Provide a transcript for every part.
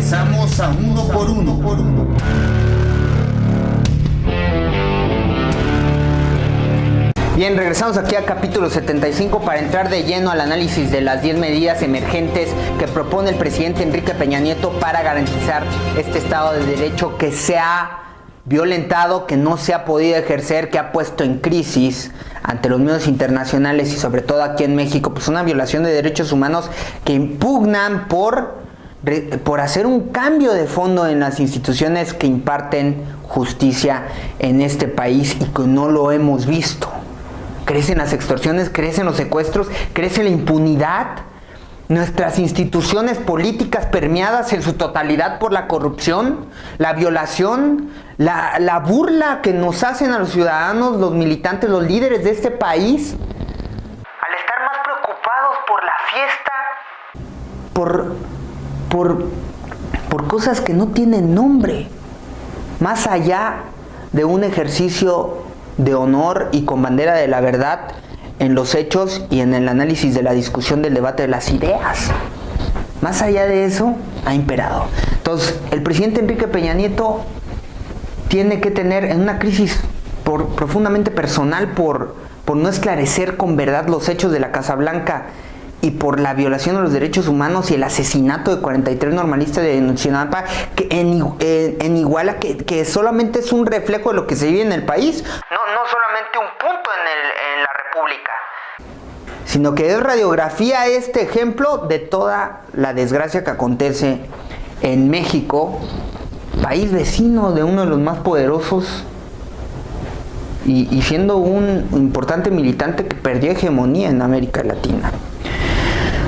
Regresamos a Uno por Uno. Bien, regresamos aquí al capítulo 75 para entrar de lleno al análisis de las 10 medidas emergentes que propone el presidente Enrique Peña Nieto para garantizar este Estado de Derecho que se ha violentado, que no se ha podido ejercer, que ha puesto en crisis ante los medios internacionales y sobre todo aquí en México, pues una violación de derechos humanos que impugnan por hacer un cambio de fondo en las instituciones que imparten justicia en este país y que no lo hemos visto. Crecen las extorsiones, crecen los secuestros, crece la impunidad. Nuestras instituciones políticas permeadas en su totalidad por la corrupción, la violación, la burla que nos hacen a los ciudadanos, los militantes, los líderes de este país, al estar más preocupados por la fiesta, por cosas que no tienen nombre, más allá de un ejercicio de honor y con bandera de la verdad en los hechos y en el análisis de la discusión del debate de las ideas. Más allá de eso, ha imperado. Entonces, el presidente Enrique Peña Nieto tiene que tener en una crisis profundamente personal por no esclarecer con verdad los hechos de la Casa Blanca y por la violación de los derechos humanos y el asesinato de 43 normalistas de Ayotzinapa, que en Iguala, que solamente es un reflejo de lo que se vive en el país, no solamente un punto en la República, sino que es radiografía este ejemplo de toda la desgracia que acontece en México, país vecino de uno de los más poderosos y siendo un importante militante que perdió hegemonía en América Latina.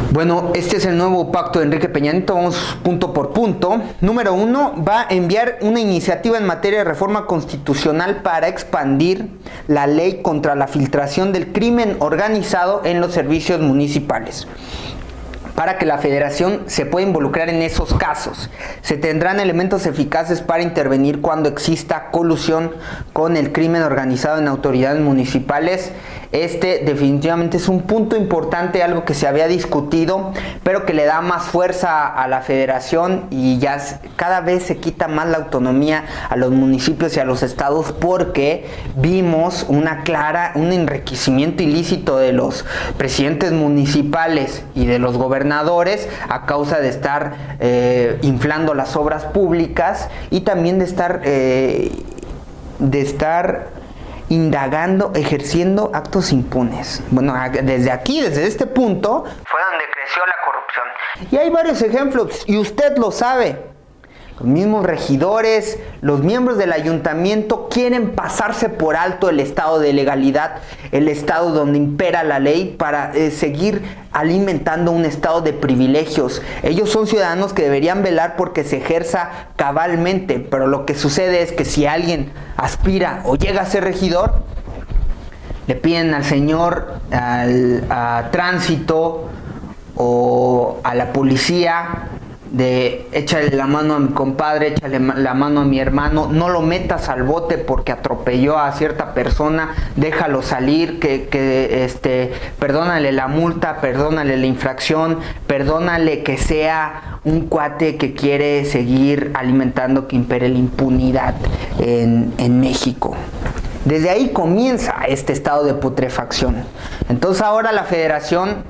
Bueno, este es el nuevo pacto de Enrique Peña Nieto. Vamos punto por punto. Número 1, va a enviar una iniciativa en materia de reforma constitucional para expandir la ley contra la filtración del crimen organizado en los servicios municipales, para que la federación se pueda involucrar en esos casos. Se tendrán elementos eficaces para intervenir cuando exista colusión con el crimen organizado en autoridades municipales. Este definitivamente es un punto importante, algo que se había discutido, pero que le da más fuerza a la federación y ya cada vez se quita más la autonomía a los municipios y a los estados, porque vimos un enriquecimiento ilícito de los presidentes municipales y de los gobernadores a causa de estar inflando las obras públicas y también de estar indagando, ejerciendo actos impunes. Bueno, desde este punto fue donde creció la corrupción. Y hay varios ejemplos, y usted lo sabe. Los mismos regidores, los miembros del ayuntamiento quieren pasarse por alto el estado de legalidad, el estado donde impera la ley, para seguir alimentando un estado de privilegios. Ellos son ciudadanos que deberían velar porque se ejerza cabalmente, pero lo que sucede es que si alguien aspira o llega a ser regidor, le piden al señor, a tránsito o a la policía de échale la mano a mi compadre, échale la mano a mi hermano, no lo metas al bote porque atropelló a cierta persona, déjalo salir, perdónale la multa, perdónale la infracción, perdónale que sea un cuate que quiere seguir alimentando que impere la impunidad en México. Desde ahí comienza este estado de putrefacción. Entonces ahora la federación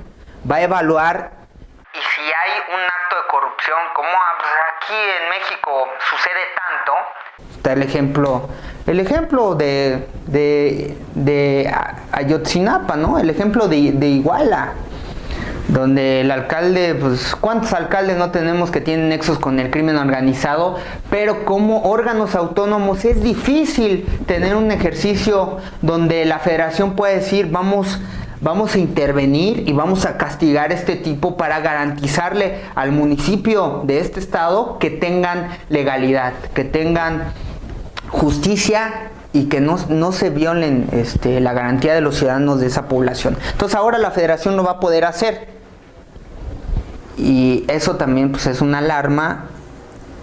va a evaluar y si hay un acto de corrupción, como aquí en México sucede tanto. Está el ejemplo de Ayotzinapa, ¿no? El ejemplo de Iguala, donde el alcalde, pues ¿cuántos alcaldes no tenemos que tienen nexos con el crimen organizado? Pero como órganos autónomos es difícil tener un ejercicio donde la federación puede decir vamos a intervenir y vamos a castigar a este tipo para garantizarle al municipio de este estado que tengan legalidad, que tengan justicia y que no se violen la garantía de los ciudadanos de esa población. Entonces ahora la federación lo va a poder hacer y eso también pues es una alarma,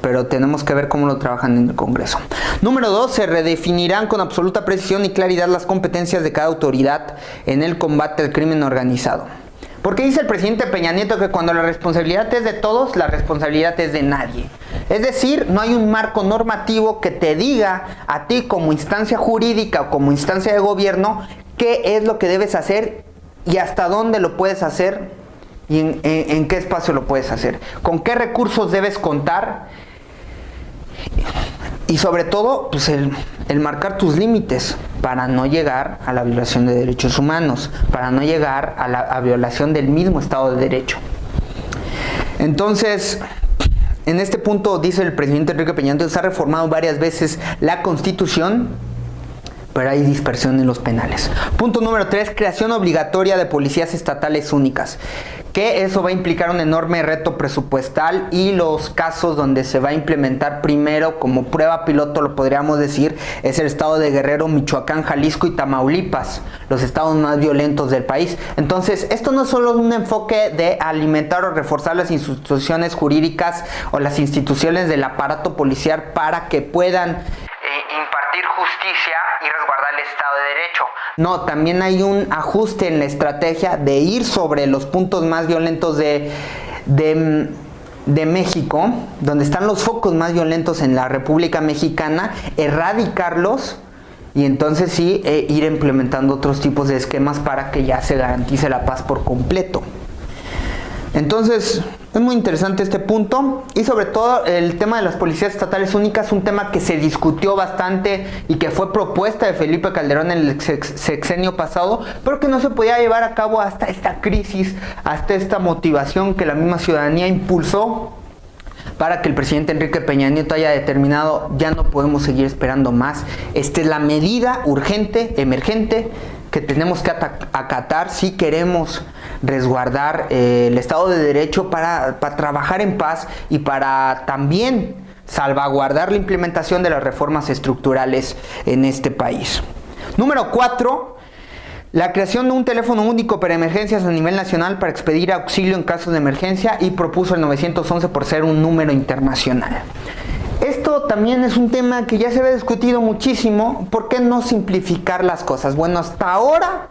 pero tenemos que ver cómo lo trabajan en el Congreso. Número 2, se redefinirán con absoluta precisión y claridad las competencias de cada autoridad en el combate al crimen organizado. Porque dice el presidente Peña Nieto que cuando la responsabilidad es de todos, la responsabilidad es de nadie. Es decir, no hay un marco normativo que te diga a ti como instancia jurídica o como instancia de gobierno qué es lo que debes hacer y hasta dónde lo puedes hacer y en qué espacio lo puedes hacer, con qué recursos debes contar y sobre todo pues el marcar tus límites para no llegar a la violación de derechos humanos, para no llegar a la violación del mismo Estado de Derecho. Entonces, en este punto dice el presidente Enrique Peña Nieto: se ha reformado varias veces la Constitución, pero hay dispersión en los penales. Punto número 3, creación obligatoria de policías estatales únicas, que eso va a implicar un enorme reto presupuestal, y los casos donde se va a implementar primero como prueba piloto, lo podríamos decir, es el estado de Guerrero, Michoacán, Jalisco y Tamaulipas, los estados más violentos del país. Entonces, esto no es solo un enfoque de alimentar o reforzar las instituciones jurídicas o las instituciones del aparato policial para que puedan impartir justicia y resguardar el Estado de Derecho. No, también hay un ajuste en la estrategia de ir sobre los puntos más violentos de México, donde están los focos más violentos en la República Mexicana, erradicarlos y entonces sí ir implementando otros tipos de esquemas para que ya se garantice la paz por completo. Entonces, es muy interesante este punto, y sobre todo el tema de las policías estatales únicas, un tema que se discutió bastante y que fue propuesta de Felipe Calderón en el sexenio pasado, pero que no se podía llevar a cabo hasta esta crisis, hasta esta motivación que la misma ciudadanía impulsó para que el presidente Enrique Peña Nieto haya determinado: ya no podemos seguir esperando más. Esta es la medida urgente, emergente, que tenemos que acatar si queremos resguardar el Estado de Derecho para trabajar en paz y para también salvaguardar la implementación de las reformas estructurales en este país. Número 4, la creación de un teléfono único para emergencias a nivel nacional para expedir auxilio en casos de emergencia, y propuso el 911 por ser un número internacional. Esto también es un tema que ya se había discutido muchísimo. ¿Por qué no simplificar las cosas? Bueno, hasta ahora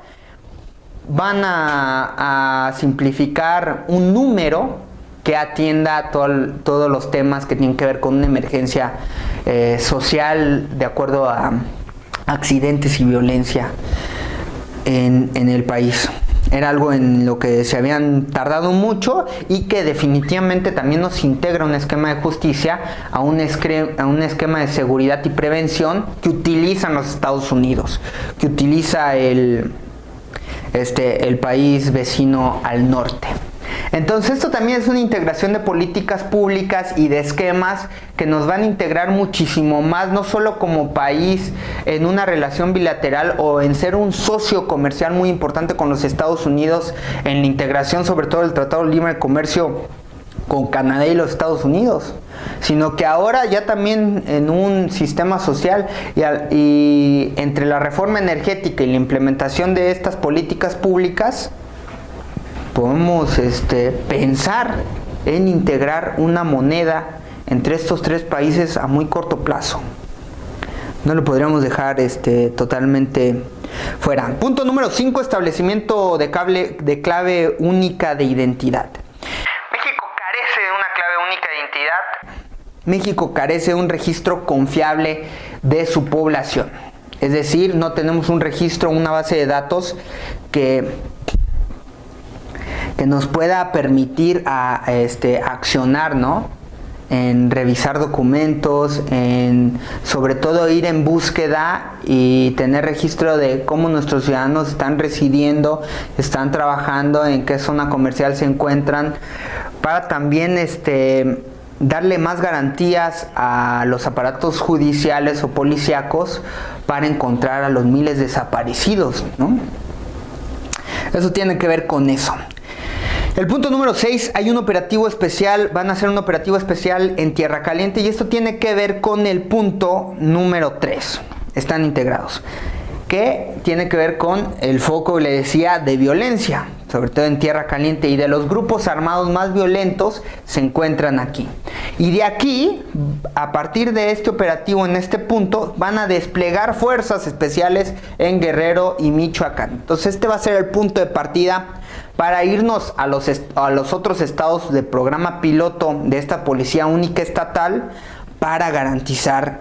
van a simplificar un número que atienda todos los temas que tienen que ver con una emergencia social de acuerdo a accidentes y violencia en el país. Era algo en lo que se habían tardado mucho y que definitivamente también nos integra un esquema de justicia a un esquema de seguridad y prevención que utilizan los Estados Unidos, que utiliza el país vecino al norte. Entonces, esto también es una integración de políticas públicas y de esquemas que nos van a integrar muchísimo más, no solo como país en una relación bilateral o en ser un socio comercial muy importante con los Estados Unidos, en la integración sobre todo del Tratado de Libre Comercio con Canadá y los Estados Unidos, sino que ahora ya también en un sistema social y entre la reforma energética y la implementación de estas políticas públicas, podemos pensar en integrar una moneda entre estos tres países a muy corto plazo. No lo podríamos dejar totalmente fuera. Punto número 5, establecimiento de clave única de identidad. México carece de una clave única de identidad. México carece de un registro confiable de su población. Es decir, no tenemos un registro, una base de datos que nos pueda permitir accionar, ¿no? En revisar documentos, en sobre todo ir en búsqueda y tener registro de cómo nuestros ciudadanos están residiendo, están trabajando, en qué zona comercial se encuentran, para también darle más garantías a los aparatos judiciales o policíacos para encontrar a los miles de desaparecidos, ¿no? Eso tiene que ver con eso. El punto número 6, hay un operativo especial, van a hacer un operativo especial en Tierra Caliente, y esto tiene que ver con el punto número 3, están integrados, que tiene que ver con el foco, le decía, de violencia, sobre todo en Tierra Caliente, y de los grupos armados más violentos se encuentran aquí. Y de aquí, a partir de este operativo en este punto, van a desplegar fuerzas especiales en Guerrero y Michoacán. Entonces este va a ser el punto de partida para irnos a los otros estados de programa piloto de esta Policía Única Estatal para garantizar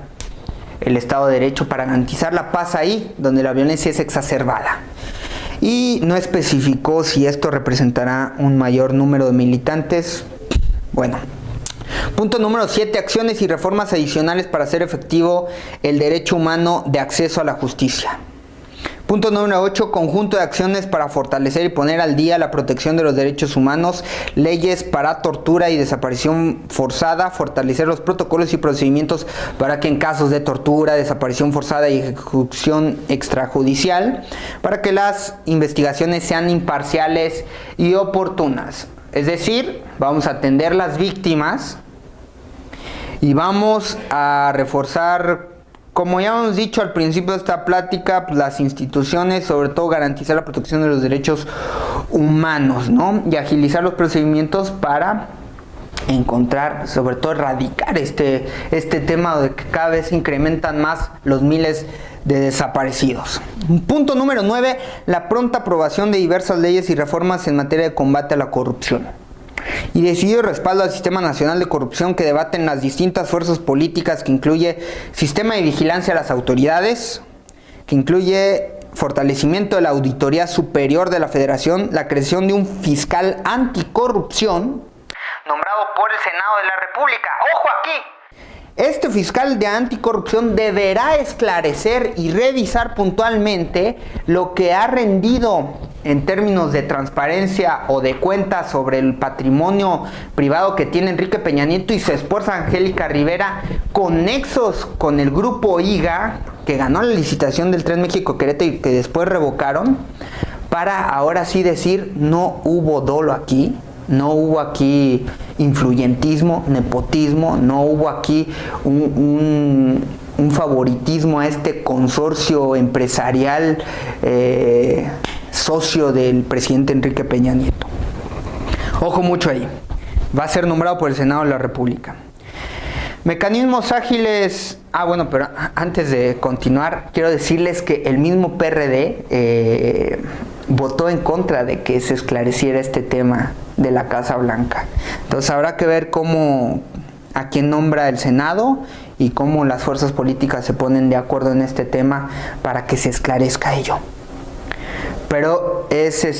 el Estado de Derecho, para garantizar la paz ahí donde la violencia es exacerbada. Y no especificó si esto representará un mayor número de militantes. Bueno. Punto número 7. Acciones y reformas adicionales para hacer efectivo el derecho humano de acceso a la justicia. Punto número 8. Conjunto de acciones para fortalecer y poner al día la protección de los derechos humanos, leyes para tortura y desaparición forzada, fortalecer los protocolos y procedimientos para que en casos de tortura, desaparición forzada y ejecución extrajudicial, para que las investigaciones sean imparciales y oportunas. Es decir, vamos a atender las víctimas y vamos a reforzar, como ya hemos dicho al principio de esta plática, pues las instituciones, sobre todo garantizar la protección de los derechos humanos, ¿no? Y agilizar los procedimientos para encontrar, sobre todo erradicar este tema de que cada vez se incrementan más los miles de desaparecidos. Punto número 9. La pronta aprobación de diversas leyes y reformas en materia de combate a la corrupción. Y decidido respaldo al Sistema Nacional de Corrupción que debaten las distintas fuerzas políticas, que incluye sistema de vigilancia a las autoridades, que incluye fortalecimiento de la Auditoría Superior de la Federación, la creación de un fiscal anticorrupción nombrado por el Senado de la República. ¡Ojo aquí! Este fiscal de anticorrupción deberá esclarecer y revisar puntualmente lo que ha rendido en términos de transparencia o de cuentas sobre el patrimonio privado que tiene Enrique Peña Nieto y su esposa Angélica Rivera, con nexos con el grupo IGA, que ganó la licitación del Tren México-Querétaro y que después revocaron, para ahora sí decir: no hubo dolo aquí. No hubo aquí influyentismo, nepotismo, no hubo aquí un favoritismo a este consorcio empresarial socio del presidente Enrique Peña Nieto. Ojo mucho ahí. Va a ser nombrado por el Senado de la República. Mecanismos ágiles. Bueno, pero antes de continuar, quiero decirles que el mismo PRD votó en contra de que se esclareciera este tema de la Casa Blanca. Entonces habrá que ver a quién nombra el Senado y cómo las fuerzas políticas se ponen de acuerdo en este tema para que se esclarezca ello. Pero es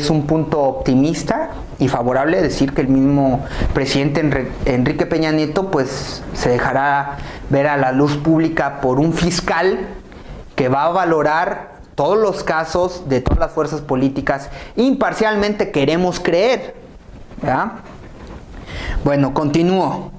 un punto optimista y favorable decir que el mismo presidente Enrique Peña Nieto pues se dejará ver a la luz pública por un fiscal que va a valorar todos los casos de todas las fuerzas políticas imparcialmente, queremos creer, ¿verdad? Bueno, continúo.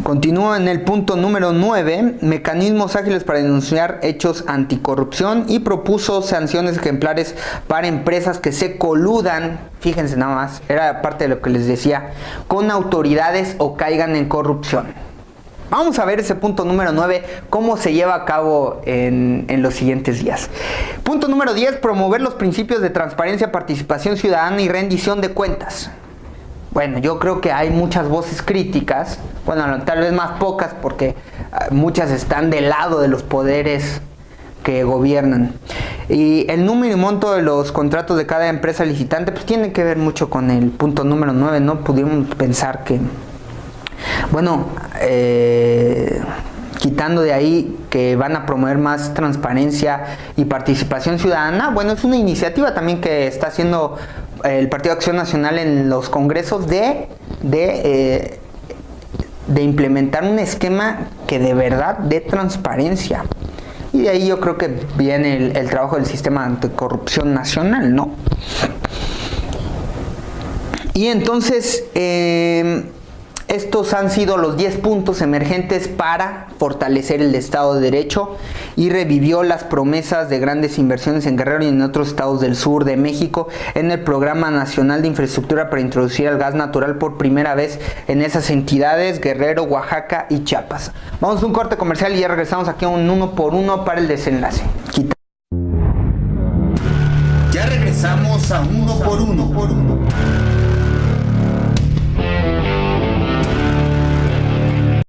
Continúo en el punto número 9, mecanismos ágiles para denunciar hechos anticorrupción, y propuso sanciones ejemplares para empresas que se coludan, fíjense nada más, era parte de lo que les decía, con autoridades o caigan en corrupción. Vamos a ver ese punto número 9, cómo se lleva a cabo en los siguientes días. Punto número 10, promover los principios de transparencia, participación ciudadana y rendición de cuentas. Bueno, yo creo que hay muchas voces críticas, bueno, tal vez más pocas porque muchas están del lado de los poderes que gobiernan. Y el número y monto de los contratos de cada empresa licitante pues tiene que ver mucho con el punto número 9, ¿no? Pudimos pensar que, bueno, quitando de ahí que van a promover más transparencia y participación ciudadana, bueno, es una iniciativa también que está haciendo el Partido Acción Nacional en los congresos de implementar un esquema que de verdad dé transparencia. Y de ahí yo creo que viene el trabajo del sistema anticorrupción nacional, ¿no? Y entonces, estos han sido los 10 puntos emergentes para fortalecer el Estado de Derecho, y revivió las promesas de grandes inversiones en Guerrero y en otros estados del sur de México en el Programa Nacional de Infraestructura para introducir el gas natural por primera vez en esas entidades, Guerrero, Oaxaca y Chiapas. Vamos a un corte comercial y ya regresamos aquí a un 1 por 1 para el desenlace.